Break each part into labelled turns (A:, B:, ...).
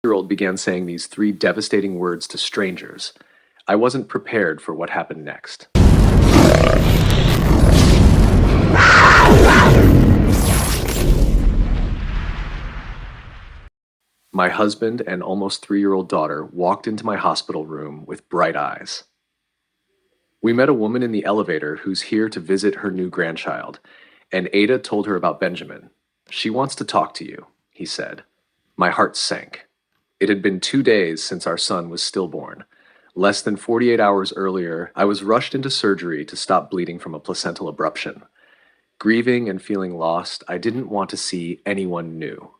A: 12-year-old began saying these three devastating words to strangers. I wasn't prepared for what happened next. My husband and almost 3-year-old daughter walked into my hospital room with bright eyes. We met a woman in the elevator who's here to visit her new grandchild, and Ada told her about Benjamin. She wants to talk to you, he said. My heart sank. It had been 2 days since our son was stillborn. Less than 48 hours earlier, I was rushed into surgery to stop bleeding from a placental abruption. Grieving and feeling lost, I didn't want to see anyone new.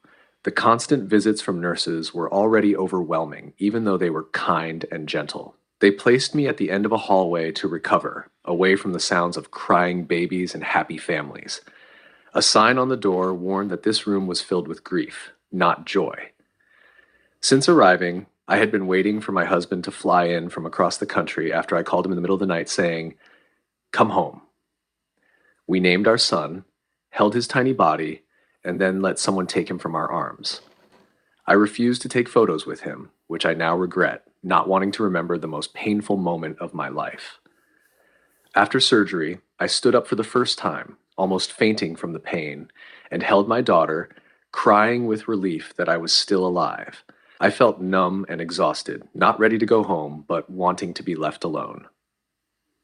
A: The constant visits from nurses were already overwhelming, even though they were kind and gentle. They placed me at the end of a hallway to recover, away from the sounds of crying babies and happy families. A sign on the door warned that this room was filled with grief, not joy. Since arriving, I had been waiting for my husband to fly in from across the country after I called him in the middle of the night saying, "Come home." We named our son, held his tiny body, and then let someone take him from our arms. I refused to take photos with him, which I now regret, not wanting to remember the most painful moment of my life. After surgery, I stood up for the first time, almost fainting from the pain, and held my daughter, crying with relief that I was still alive. I felt numb and exhausted, not ready to go home, but wanting to be left alone.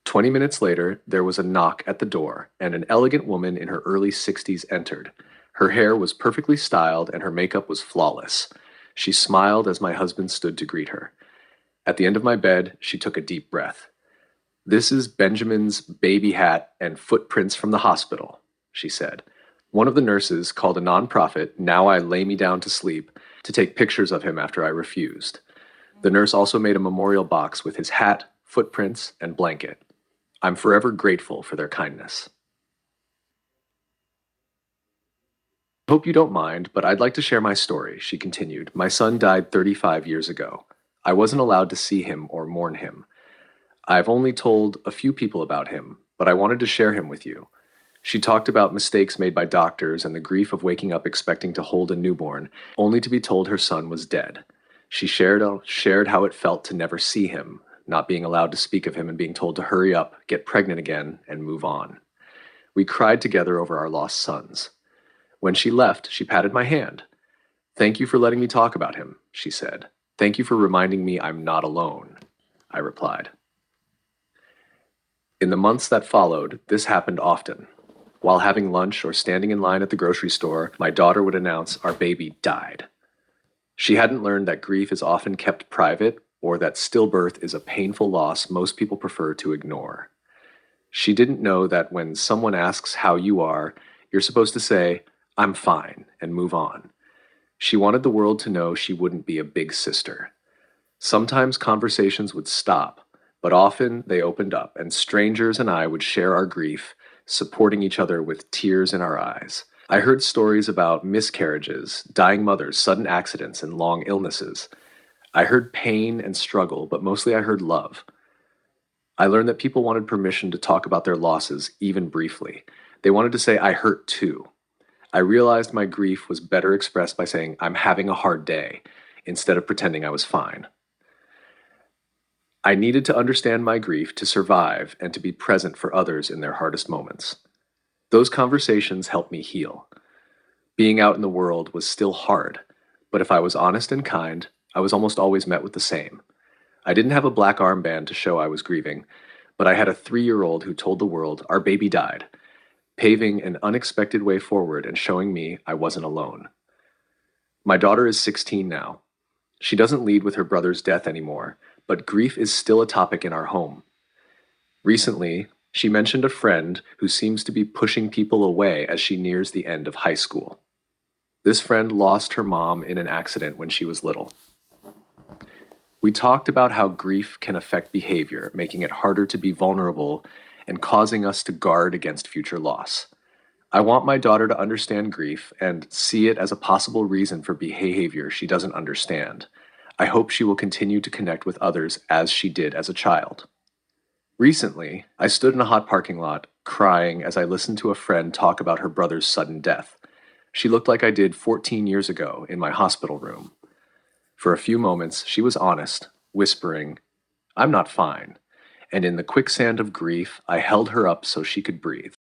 A: 20 minutes later, there was a knock at the door, and an elegant woman in her early 60s entered. Her hair was perfectly styled and her makeup was flawless. She smiled as my husband stood to greet her. At the end of my bed, she took a deep breath. "This is Benjamin's baby hat and footprints from the hospital," she said. One of the nurses called a nonprofit, Now I Lay Me Down to Sleep, to take pictures of him after I refused. The nurse also made a memorial box with his hat, footprints, and blanket. I'm forever grateful for their kindness. "Hope you don't mind, but I'd like to share my story," she continued. "My son died 35 years ago. I wasn't allowed to see him or mourn him. I've only told a few people about him, but I wanted to share him with you." She talked about mistakes made by doctors and the grief of waking up expecting to hold a newborn, only to be told her son was dead. She shared how it felt to never see him, not being allowed to speak of him and being told to hurry up, get pregnant again, and move on. We cried together over our lost sons. When she left, she patted my hand. "Thank you for letting me talk about him," she said. "Thank you for reminding me I'm not alone," I replied. In the months that followed, this happened often. While having lunch or standing in line at the grocery store, my daughter would announce our baby died. She hadn't learned that grief is often kept private or that stillbirth is a painful loss most people prefer to ignore. She didn't know that when someone asks how you are, you're supposed to say, "I'm fine," and move on. She wanted the world to know she wouldn't be a big sister. Sometimes conversations would stop, but often they opened up, and strangers and I would share our grief, supporting each other with tears in our eyes. I heard stories about miscarriages, dying mothers, sudden accidents, and long illnesses. I heard pain and struggle, but mostly I heard love. I learned that people wanted permission to talk about their losses, even briefly. They wanted to say, "I hurt too." I realized my grief was better expressed by saying, "I'm having a hard day," instead of pretending I was fine. I needed to understand my grief to survive and to be present for others in their hardest moments. Those conversations helped me heal. Being out in the world was still hard, but if I was honest and kind, I was almost always met with the same. I didn't have a black armband to show I was grieving, but I had a 3-year-old who told the world our baby died, paving an unexpected way forward and showing me I wasn't alone. My daughter is 16 now. She doesn't lead with her brother's death anymore, but grief is still a topic in our home. Recently, she mentioned a friend who seems to be pushing people away as she nears the end of high school. This friend lost her mom in an accident when she was little. We talked about how grief can affect behavior, making it harder to be vulnerable and causing us to guard against future loss. I want my daughter to understand grief and see it as a possible reason for behavior she doesn't understand. I hope she will continue to connect with others as she did as a child. Recently, I stood in a hot parking lot, crying as I listened to a friend talk about her brother's sudden death. She looked like I did 14 years ago in my hospital room. For a few moments, she was honest, whispering, "I'm not fine." And in the quicksand of grief, I held her up so she could breathe.